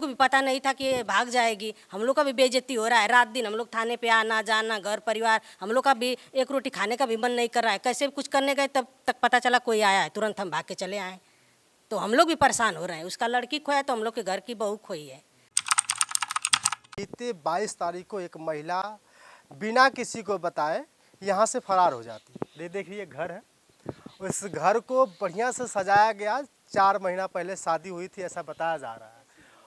को भी पता नहीं था कि ये भाग जाएगी। हम लोग का भी बेइज्जती हो रहा है, रात दिन हम लोग थाने पे आना जाना, घर परिवार, हम लोग का भी एक रोटी खाने का भी मन नहीं कर रहा है। कैसे कुछ करने गए तब तक पता चला कोई आया है, तुरंत हम भाग के चले आए। तो हम लोग भी परेशान हो रहे हैं। उसका लड़की खोया तो हम लोग के घर की बहू खोई है। बीते 22 तारीख को एक महिला बिना किसी को बताए यहाँ से फरार हो जाती है। ये देखिए घर है, उस घर को बढ़िया से सजाया गया। 4 महीना पहले शादी हुई थी ऐसा बताया जा रहा है।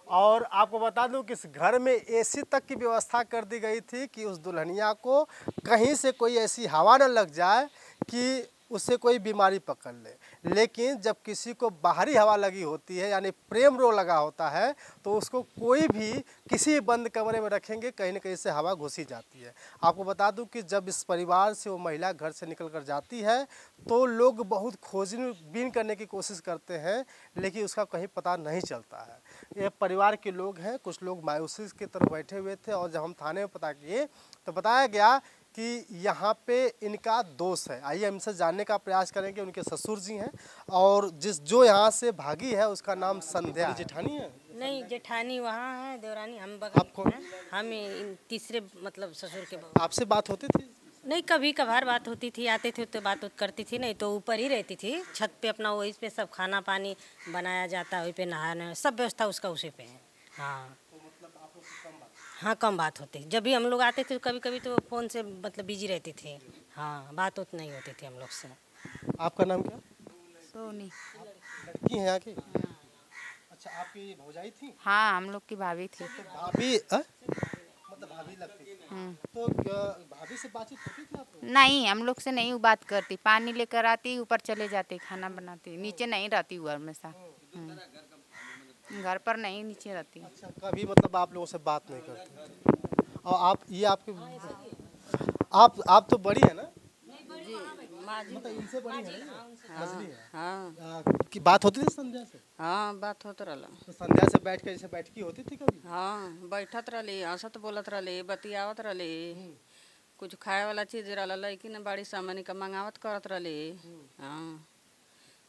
और आपको बता दूं कि इस घर में एसी तक की व्यवस्था कर दी गई थी कि उस दुल्हनिया को कहीं से कोई ऐसी हवा न लग जाए कि उससे कोई बीमारी पकड़ ले। लेकिन जब किसी को बाहरी हवा लगी होती है यानी प्रेम रोग लगा होता है तो उसको कोई भी किसी बंद कमरे में रखेंगे, कहीं न कहीं से हवा घुसी जाती है। आपको बता दूं कि जब इस परिवार से वो महिला घर से निकल कर जाती है तो लोग बहुत खोजबीन करने की कोशिश करते हैं, लेकिन उसका कहीं पता नहीं चलता है। ये परिवार के लोग हैं, कुछ लोग मायूसी की तरफ बैठे हुए थे और जब हम थाने में पता किए तो बताया गया कि यहाँ पे इनका दोस्त है। आइए हमसे जानने का प्रयास करेंगे। उनके ससुर जी हैं और जो यहाँ से भागी है उसका नाम संध्या है। जेठानी है? नहीं, जेठानी वहाँ है, देवरानी हम आप बगल कौन? हैं। हम तीसरे मतलब ससुर के बहू। आपसे बात होती थी? नहीं, कभी कभार बात होती थी, आते थे तो बात करती थी, नहीं तो ऊपर ही रहती थी छत पे अपना। वही पे सब खाना पानी बनाया जाता, वही पे नहाना, सब व्यवस्था उसका उसी पे है। हाँ हाँ, कम बात होती। जब भी हम लोग आते थे कभी कभी तो फ़ोन से मतलब बिजी रहती थी। हाँ, बात उत नहीं होती थी हम लोग से। आपका नाम क्या? सोनी। लड़की है यहाँ की? अच्छा, आपकी भौजाई थी? हाँ, हम लोग की भाभी थी। तो भाभी मतलब भाभी लगती थी। तो भाभी से बातचीत होती थी आपको? नहीं, हम लोग से नहीं वो बात करती। पानी लेकर आती, ऊपर चले जाते, खाना बनाती, नीचे नहीं रहती वो हमेशा। घर पर नहीं, नीचे रहती। अच्छा, कभी मतलब आप लोगों से बात नहीं करती? और आप ये आपके आप तो बड़ी है ना? मतलब इनसे बड़ी है ना? मझली है। हाँ की बात होती थी संध्या से? हाँ, बात होत रहला। तो संध्या से बैठ के जैसे बैठकी होती थी कभी? हाँ, बैठत रहली, हंसत बोलत रहली, बतियावत रहली। कुछ खाए वाला चीज रहला, लड़की ने बाड़ी सामानी का मंगावत करत रहली। हाँ,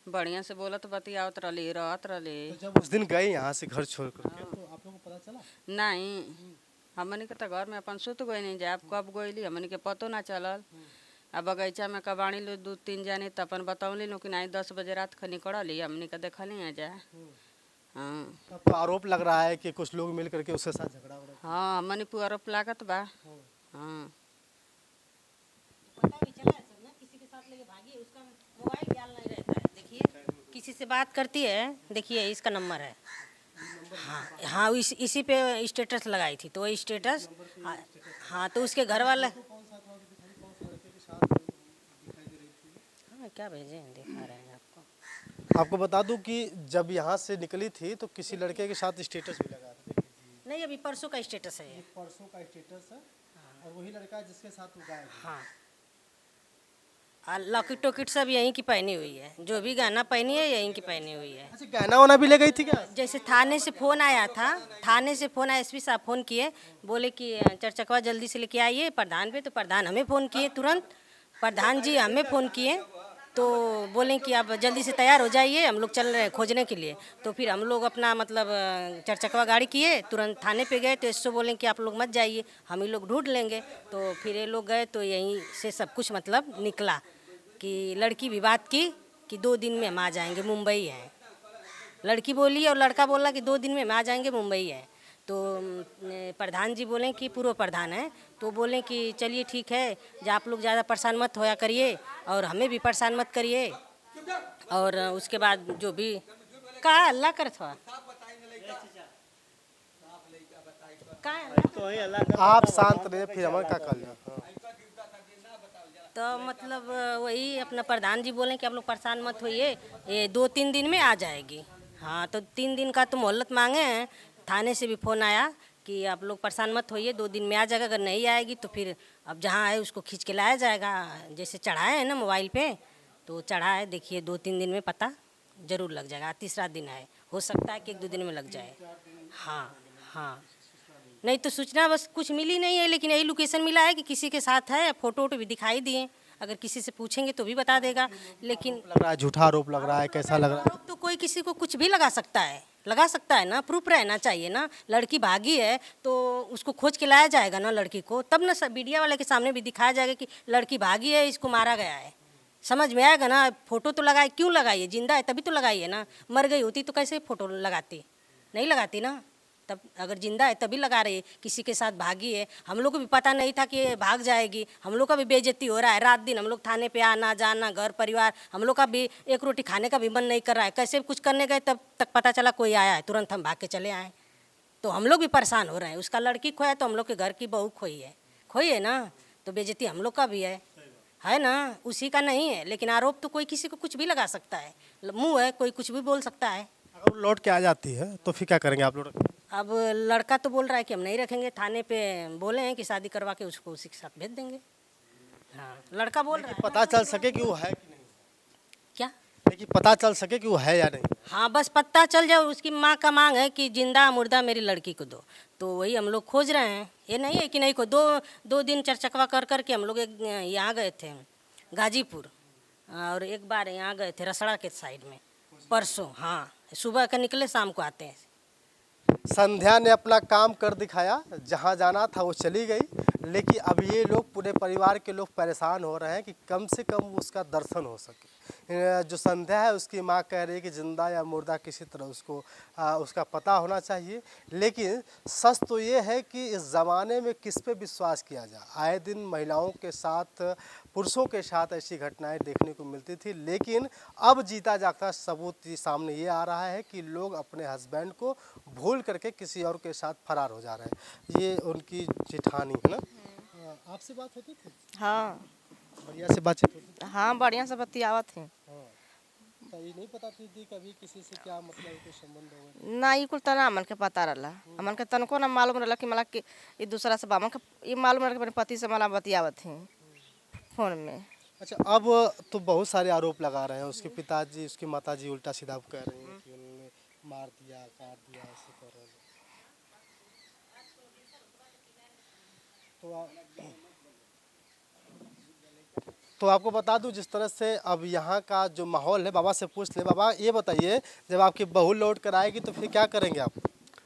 बढ़िया से बोलत बतियावत रहली, रहत रहली। तो जब उस दिन गए यहाँ से घर छोड़ करके तो आप लोगों को पता चला? नहीं, हमनी के तो घर में अपन सुत गई नहीं जाए, कब गईली हमनी के पतो ना चलल। अब बगीचा में कबाड़ी लो 2-3 जाने तो अपन बतौली लो कि नहीं 10 बजे रात के निकलली, हमनी के देखली है जाए। हाँ तब तो आरोप लग रहा है कि कुछ लोग मिल करके उसके साथ झगड़ा हो रहा हाँ, हमनी पूरा लागत बा। हाँ, पता भी चला है सब ना, किसी के साथ लेके भागी है, उसका मोबाइल ख्याल नहीं रहता है। देखिए किसी से बात करती है, देखिए इसका नंबर है। हाँ हाँ, इसी पे स्टेटस लगाई थी तो वो स्टेटस। हाँ, तो उसके घर वाले। हाँ, क्या भेजें, दिखा रहे हैं आपको। है। आपको बता दूं कि जब यहाँ से निकली थी तो किसी लड़के के साथ स्टेटस भी लगा था। देखिए जी, नहीं, अभी परसों का स्टेटस है ये। परसों का स्टेटस है और वही लड़का जिसके साथ वो गायब है। हाँ, लॉकेट टोकेट सब यहीं की पहनी हुई है, जो भी गहना पहनी है यहीं की पहनी हुई है। अच्छा, गहना वाना भी ले गई थी क्या? जैसे थाने से फ़ोन आया था, थाने से फ़ोन आया, एसपी साहब फ़ोन किए, बोले कि चरचकवा जल्दी से लेके आइए प्रधान पे। तो प्रधान हमें फ़ोन किए तुरंत, प्रधान जी हमें फ़ोन किए तो बोले कि आप जल्दी से तैयार हो जाइए, हम लोग चल रहे हैं खोजने के लिए। तो फिर हम लोग अपना मतलब चरचकवा गाड़ी किए, तुरंत थाने पे गए तो एसओ बोले कि आप लोग मत जाइए, हम ही लोग ढूंढ लेंगे। तो फिर ये लोग गए तो यहीं से सब कुछ मतलब निकला कि लड़की भी बात की कि 2 दिन में हम आ जाएंगे, मुंबई है। लड़की बोली और लड़का बोला कि 2 दिन में हम आ जाएंगे, मुंबई है। तो प्रधान जी बोले कि पूर्व प्रधान है, तो बोले कि चलिए ठीक है, जो आप लोग ज़्यादा परेशान मत होया करिए और हमें भी परेशान मत करिए। और उसके बाद जो भी कहा अल्लाह कर था आप शांत रहे, फिर हमारे क्या कर लिया। तो मतलब वही अपना प्रधान जी बोले कि आप लोग परेशान मत होइए, ये 2-3 दिन में आ जाएगी। हाँ, तो 3 दिन का तो मोहलत मांगे हैं। थाने से भी फ़ोन आया कि आप लोग परेशान मत होइए, 2 दिन में आ जाएगा, अगर नहीं आएगी तो फिर अब जहाँ है उसको खींच के लाया जाएगा। जैसे चढ़ाए हैं ना मोबाइल पे, तो चढ़ा है, देखिए 2-3 दिन में पता ज़रूर लग जाएगा। तीसरा दिन है, हो सकता है कि 1-2 दिन में लग जाए। हाँ हाँ, नहीं तो सूचना बस कुछ मिली नहीं है, लेकिन यही लोकेशन मिला है कि किसी के साथ है, फ़ोटो वोटो भी दिखाई दिए। अगर किसी से पूछेंगे तो भी बता देगा। लेकिन लग रहा है झूठा आरोप लग रहा है, कैसा लग रहा है? आरोप तो कोई किसी को कुछ भी लगा सकता है, लगा सकता है ना, प्रूफ रहना चाहिए ना। लड़की भागी है तो उसको खोज के लाया जाएगा ना लड़की को, तब ना मीडिया वाले के सामने भी दिखाया जाएगा कि लड़की भागी है, इसको मारा गया है। समझ में आएगा ना। फोटो तो लगाए, क्यों लगाइए? जिंदा है तभी तो लगाइए ना। मर गई होती तो कैसे फोटो लगाती? नहीं लगाती ना। तब अगर जिंदा है तभी लगा रही है। किसी के साथ भागी है, हम लोग को भी पता नहीं था कि ये भाग जाएगी। हम लोग का भी बेइज्जती हो रहा है। रात दिन हम लोग थाने पे आना जाना, घर परिवार, हम लोग का भी एक रोटी खाने का भी मन नहीं कर रहा है। कैसे कुछ करने गए तब तक पता चला कोई आया है, तुरंत हम भाग के चले आए। तो हम लोग भी परेशान हो रहे हैं। उसका लड़की खोया तो हम लोग के घर की बहू खोई है ना, तो बेइज्जती हम लोग का भी है ना। उसी का नहीं है, लेकिन आरोप तो कोई किसी को कुछ भी लगा सकता है। मुंह है, कोई कुछ भी बोल सकता है। अगर लौट के आ जाती है तो फिर क्या करेंगे आप लोग? अब लड़का तो बोल रहा है कि हम नहीं रखेंगे, थाने पे बोले हैं कि शादी करवा के उसको उसी के साथ भेज देंगे। हाँ, लड़का बोल रहा है। पता चल सके कि वो है कि नहीं, क्या? लेकिन पता चल सके कि वो है या नहीं। हाँ, बस पता चल जाए। उसकी माँ का मांग है कि जिंदा मुर्दा मेरी लड़की को दो, तो वही हम लोग खोज रहे हैं। ये नहीं है कि नहीं को दो दिन चरचकवा कर करके हम लोग एक यहाँ गए थे गाजीपुर, और एक बार यहाँ गए थे रसड़ा के साइड में परसों। हाँ, सुबह का निकले शाम को आते हैं। संध्या ने अपना काम कर दिखाया, जहाँ जाना था वो चली गई, लेकिन अब ये लोग पूरे परिवार के लोग परेशान हो रहे हैं कि कम से कम उसका दर्शन हो सके। जो संध्या है उसकी माँ कह रही है कि जिंदा या मुर्दा किसी तरह उसको उसका पता होना चाहिए। लेकिन सच तो ये है कि इस ज़माने में किस पे विश्वास किया जाए। आए दिन महिलाओं के साथ, पुरुषों के साथ ऐसी घटनाएं देखने को मिलती थी, लेकिन अब जीता जागता सबूत सामने ये आ रहा है कि लोग अपने हस्बैंड को भूल करके किसी और के साथ फरार हो जा रहे हैं। ये उनकी जेठानी है ना। आपसे बात होती थी? हाँ बढ़िया से बातचीत होती थी? हाँ, बढ़िया से बतियावत है। हाँ, तो ये नहीं पता थी कभी किसी से क्या मतलब कोई संबंध होगा? ना ई कुल तना हमन के पता रहला। हमन के तनको ना मालूम रहला कि मला कि ई दूसरा से हमन के ई मालूम रहला कि अपने पति से मला बतियावत है फोन में। अच्छा, अब तो बहुत सारे आरोप लगा रहे हैं। उसके पिताजी, उसकी माताजी उल्टा सीधा कह रहे हैं कि उन्होंने मार दिया, काट दिया, ऐसे कर रहे हैं। तो आपको बता दूं, जिस तरह से अब यहाँ का जो माहौल है, बाबा से पूछ ले। बाबा ये बताइए, जब आपकी बहू लौट कर आएगी तो फिर क्या करेंगे आप?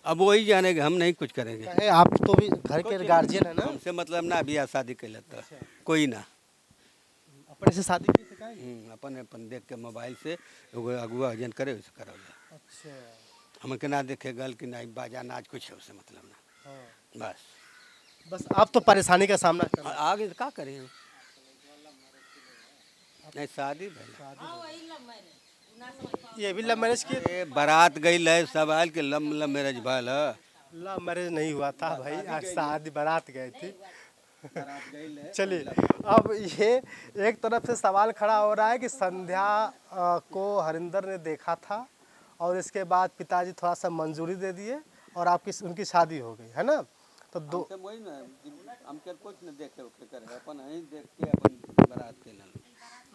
अब वही जानेंगे, हम नहीं कुछ करेंगे। कहे आप तो भी घर के गार्जियन है ना। हमसे मतलब ना बियाह शादी कर लेता कोई ना। अपने से शादी की से काहे? अपन अपन देख के मोबाइल से एगो अगुआ अर्जन करे वैसे करा। अच्छा, हम के ना देखे गल कि ना बाजा नाच कुछ है, उससे मतलब ना। हाँ। बस आप तो परेशानी का सामना कर रहे हैं। आगे क्या करें? नहीं शादी भइल, ये भी लव मैरिज किए? बारात गई है सब आयल के लव मैरिज भइल है। लव मैरिज नहीं हुआ था भाई, आज शादी बारात गए थे। चलिए, अब ये एक तरफ से सवाल खड़ा हो रहा है कि संध्या को हरिंदर ने देखा था और इसके बाद पिताजी थोड़ा सा मंजूरी दे दिए और आपकी उनकी शादी हो गई, है ना। तो दो वही ना, हम के कुछ न देखे ओखे करे, अपन ही देख के अपन बारात के लाल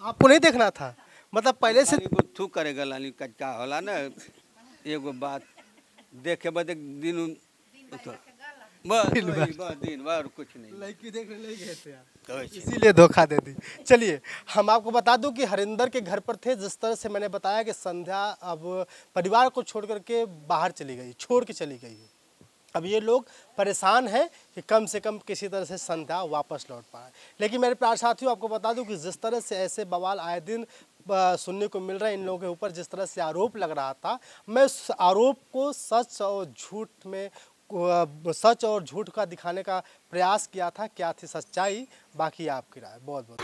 आपको नहीं देखना था, मतलब पहले से थू करेगा लाली कच्चा होला ना। एगो बात देखे बदे दिन दिन बार कुछ नहीं लड़की देखने नहीं गए थे आप, तो इसीलिए धोखा दे दी। चलिए, हम आपको बता दूं कि हरिंदर के घर पर थे। जिस तरह से मैंने बताया कि संध्या अब परिवार को छोड़ करके बाहर चली गई, छोड़ के चली गई है। अब ये लोग परेशान हैं कि कम से कम किसी तरह से संध्या वापस लौट पाए। लेकिन मेरे प्यारे साथियों, आपको बता दूं कि जिस तरह से ऐसे बवाल आए दिन सुनने को मिल रहे हैं इन लोगों के ऊपर, जिस तरह से आरोप लग रहा था, मैं उस आरोप को सच और झूठ का दिखाने का प्रयास किया था। क्या थी सच्चाई, बाकी आपकी राय। बहुत बहुत